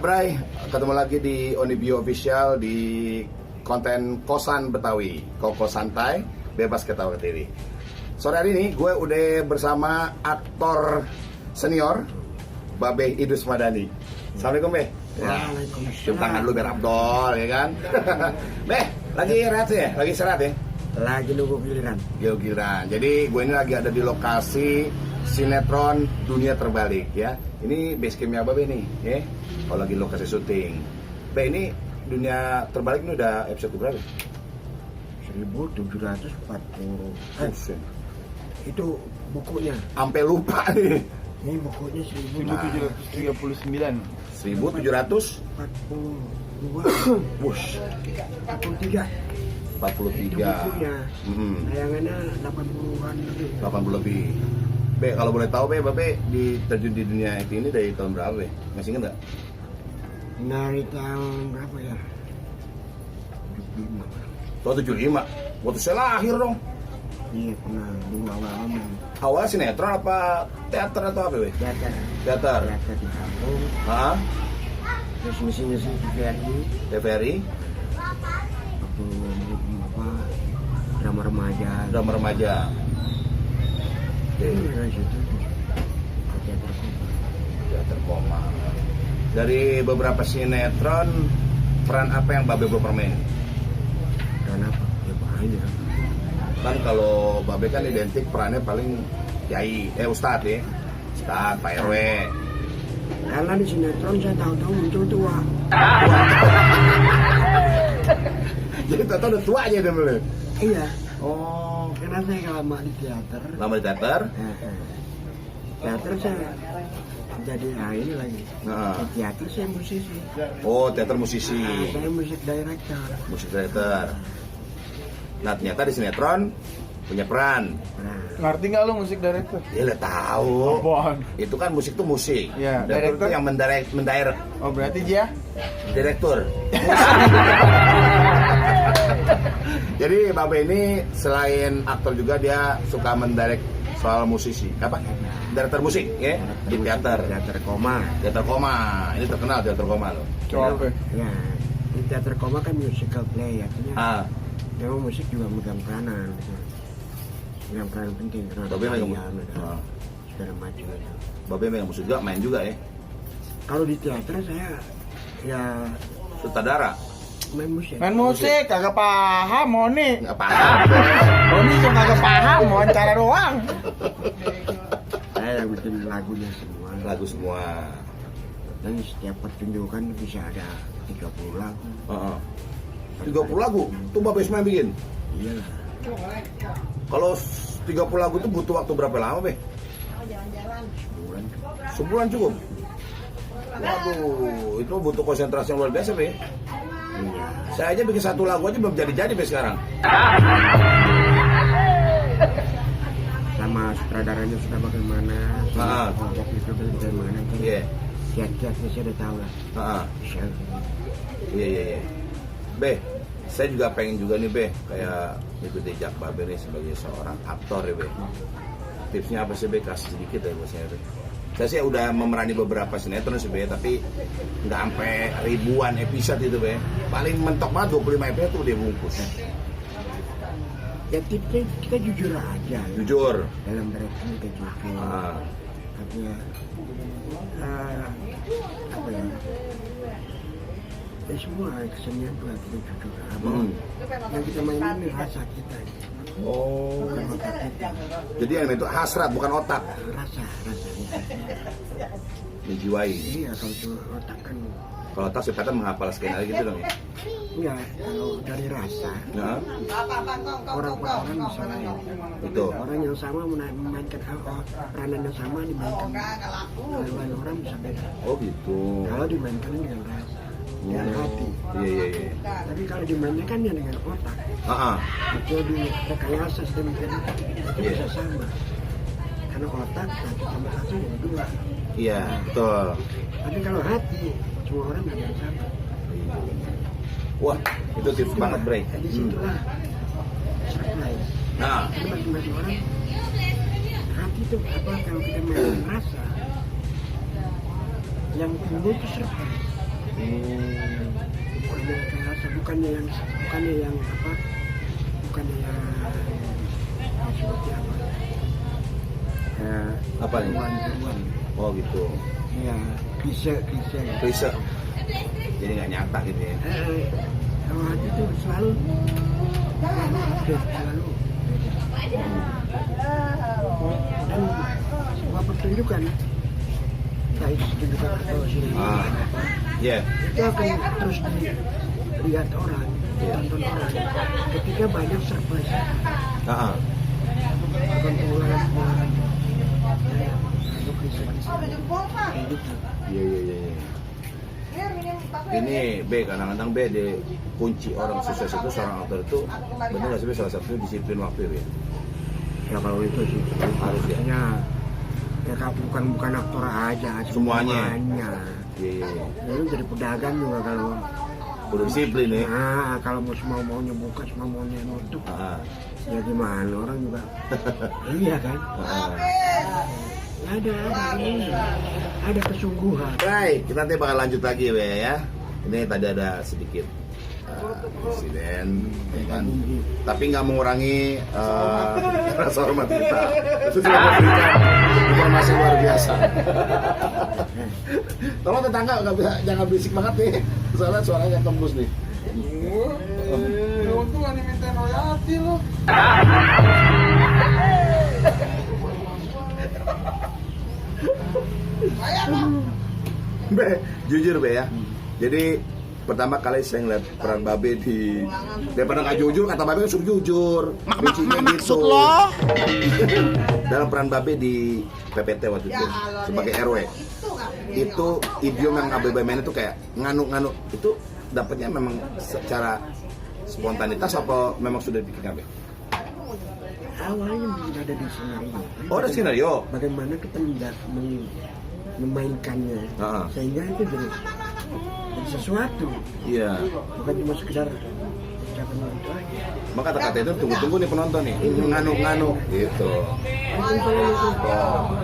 Bray, ketemu lagi di Onibio Official di konten kosan Betawi, koko santai, bebas ketawa ketiri. Sore hari ini gue udah bersama aktor senior Babe Idrus Madani. Assalamualaikum Be. Waalaikumsalam. Cium tangan lu biar Abdol ya kan. Be, lagi rehat ya? Lagi istirahat ya? Lagi nunggu giliran. Giliran. Jadi gue ini lagi ada di lokasi sinetron Dunia Terbalik ya. Ini base campnya Babe nih, ya. Kalau lagi lokasi syuting. Be, ini Dunia Terbalik ini udah episode berapa? 1740. Itu bukunya. Sampai lupa nih. Ini bukunya 1739. 1742. 42. Wush. 43. 43. Itu bukunya. Tayangannya 80-an lebih. 80 lebih. Be, kalau boleh tahu Be, Babe terjun di dunia IT ini dari tahun berapa Be? Masih ingat nggak? Dari tahun berapa ya? 75. Tahun 75. Waktu saya lahir dong. Iya, pernah dulu awal-awal. Awal sinetron apa teater atau apa Be? Teater. Teater. Teater di kampung. Hah? Terus ngisi-ngisi TVRI. TVRI? Waktu apa? Drama remaja. Drama remaja. Dari situ ke teater koma. Teater koma. Dari beberapa sinetron, peran apa yang Babe belum permain? Kenapa? Ya banyak. Kan kalau Babe kan identik perannya paling Yai, Ustadz ya. Ustadz, Pak RW. Karena di sinetron saya tahu-tahu muncul tua. Jadi tahu udah tua aja deh mulai. Iya. Oh, Karena saya lama di teater. lama di teater. Teater saya jadi ini lagi. Nah. Di teater saya musisi. Oh, teater musisi, Saya musik director. musik teater. Nah, ternyata di sinetron punya peran. Nah, Ngerti nggak lu musik director? Ya lah tahu. Apaan? Itu kan musik tuh musik. Iya, Director director. itu yang mendirect. Oh berarti dia? Direktur. Jadi Babe ini selain aktor juga dia suka mendirect soal musisi. Apa? Direktur musik, ya? Di teater. teater koma. Teater koma. Ini terkenal teater koma loh. Coba. Ya, di teater koma kan musical play artinya. Ah, Memang musik juga megang peranan. Megang peranan penting. Karena Babe megang tarian, ada ah. segala macam. Babe megang musik juga, main juga ya. Kalau di teater saya ya Sutradara. main musik. Main musik, kagak paham Moni. Nggak paham. Moni cuma kagak paham, wawancara doang. Saya yang bikin lagunya semua. Lagu semua. Dan setiap pertunjukan bisa ada 30 lagu. Heeh. 30 lagu, tuh Babe Ismail bikin. Iya lah. Kalau 30 lagu itu butuh waktu berapa lama, Be? Sebulan. Sebulan cukup. Waduh, itu butuh konsentrasi yang luar biasa, Be. Iya. Saya aja bikin satu lagu aja belum jadi-jadi, Be, sekarang. Sama sutradaranya sudah bagaimana. Ah. Konsep itu bagaimana. Iya. Kiat-kiatnya saya udah tahu lah. Heeh. Bisa. Iya. Be, saya juga pengen juga nih, Be, kayak ikut jejak Babe nih sebagai seorang aktor ya, Be. Tipsnya apa sih, Be? Kasih sedikit ya buat saya, Be. Saya sih udah memerani beberapa sinetron sih, Be, tapi nggak sampai ribuan episode itu, Be. Paling mentok banget 25 episode tuh dia bungkus. Ya kita jujur aja. Jujur. Dalam directing kita jujur. Ah. Tapi ya, apa ya? Ya semua kesenian juga kita jujur. Yang kita mainin ini rasa kita. Oh. Bukan otak kita. Jadi yang itu hasrat bukan otak. Rasa. Menjiwai. Iya, kalau itu otak kan Kalau otak sifatnya menghafal skenario gitu dong ya. enggak. Kalau dari rasa, Nah, orang per orang bisa lain. itu. Orang yang sama memainkan peranan yang sama dimainkan lain orang bisa beda. Oh gitu. Kalau dimainkan dengan rasa, dengan hati. Iya. Tapi kalau dimainkan kan ya dengan otak. Ah. Itu di rekayasa sedemikian itu Iya. bisa sama. Karena otak satu tambah satu jadi dua. Iya, betul. Tapi kalau hati semua orang nggak bisa sama. Wah, itu tips banget, Bre. Jadi situlah surprise. Nah, Karena masing-masing orang hati itu apa kalau kita main rasa yang timbul itu surprise. bukannya rekayasa, bukannya yang apa, bukannya yang seperti apa, Apa nih? Tuan. Oh gitu. Ya, klise. Riset. Jadi nggak nyata gitu ya. Kalau hati itu selalu dan sebuah pertunjukan, baik pertunjukan atau sini, Iya. itu akan terus dilihat orang, ditonton orang, ketika banyak surprise, Ah. akan pengeluaran untuk klise kayak gitu. Iya. Ini B, kadang-kadang B di kunci orang sukses itu, seorang aktor itu benar nggak sih B, salah satunya disiplin waktu ya? Ya kalau itu sih Harus ya? ya bukan aktor aja, Semuanya. Iya. Lalu jadi pedagang juga kalau Perlu disiplin ya. kalau maunya buka, maunya nutup, Ah. ya gimana orang juga. Iya kan? Ah. Ada kesungguhan. Baik, kita nanti bakal lanjut lagi ya. Ini tadi ada sedikit insiden, ya kan? Tapi nggak mengurangi rasa hormat kita. Itu sudah memberikan informasi luar biasa. Tolong tetangga nggak bisa, jangan berisik banget nih, soalnya suaranya tembus nih. Untung gak dimintain royalti lo. Be, jujur Be ya. Jadi pertama kali saya ngeliat peran Babe di, daripada nggak jujur, kata Babe suruh jujur. Maksud lo? Dalam peran Babe di PPT waktu itu sebagai RW, itu idiom yang Babe main itu kayak nganu-nganu, itu dapatnya memang secara spontanitas apa memang sudah dipikirkan Be? Awalnya sudah ada di skenario. Oh, ada skenario. Bagaimana kita memainkannya, sehingga itu jadi sesuatu. Iya. Bukan cuma sekedar ucapan itu aja. Maka kata-kata itu tunggu-tunggu nih penonton nih, nganu-nganu gitu. Oh,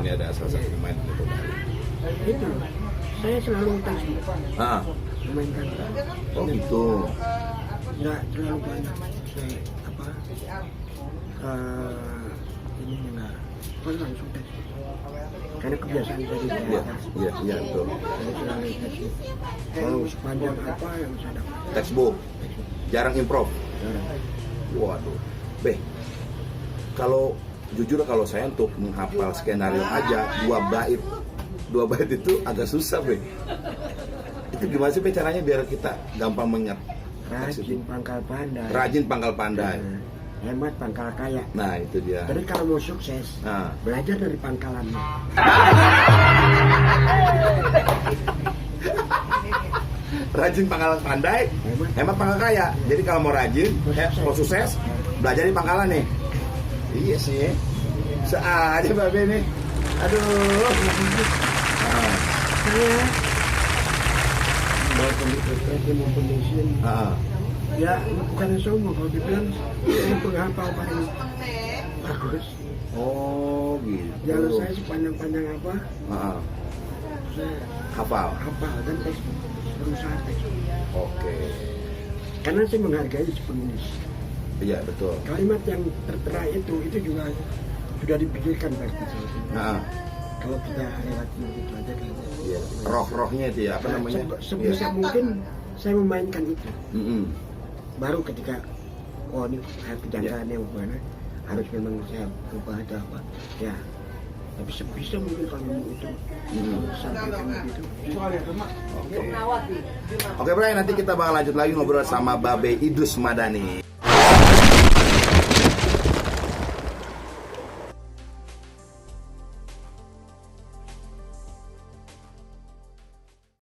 ini ada salah satu pemain gitu. Itu, saya selalu memainkan. Oh gitu. Nggak terlalu banyak saya ini nggak langsung tes. Karena kebiasaan tadi Iya betul. saya selalu tes. Kalau sepanjang apa yang saya dapat. Textbook, jarang improv. Waduh, Be, kalau jujur kalau saya untuk menghafal skenario aja dua bait itu agak susah Be. Itu gimana sih Be caranya biar kita gampang mengingat? Rajin pangkal pandai. Hemat pangkal kaya. Nah itu dia. Jadi kalau mau sukses, belajar dari pangkalannya. Rajin pangkal pandai, hemat pangkal kaya. Jadi kalau mau rajin, mau sukses, belajar di pangkalan nih. Iya sih. Bisa aja Babe nih. Aduh. Saya mau kondisi. Ya, bukan sombong kalau dibilang saya penghafal paling bagus. Oh gitu. Jalan saya sepanjang-panjang apa? Saya hafal dan tes berusaha tes. Oke. Karena saya menghargai si penulis. Iya betul. Kalimat yang tertera itu juga sudah dipikirkan berarti saya. Kalau kita lewati itu aja kan. Iya. Roh-rohnya itu ya, apa namanya? Sebisa mungkin saya memainkan itu. Baru ketika ini kejanggalannya bagaimana, harus memang saya ubah atau apa ya, tapi sebisa mungkin kalau itu sampaikan begitu. Oke Bray, nanti kita bakal lanjut lagi ngobrol sama Babe Idrus Madani.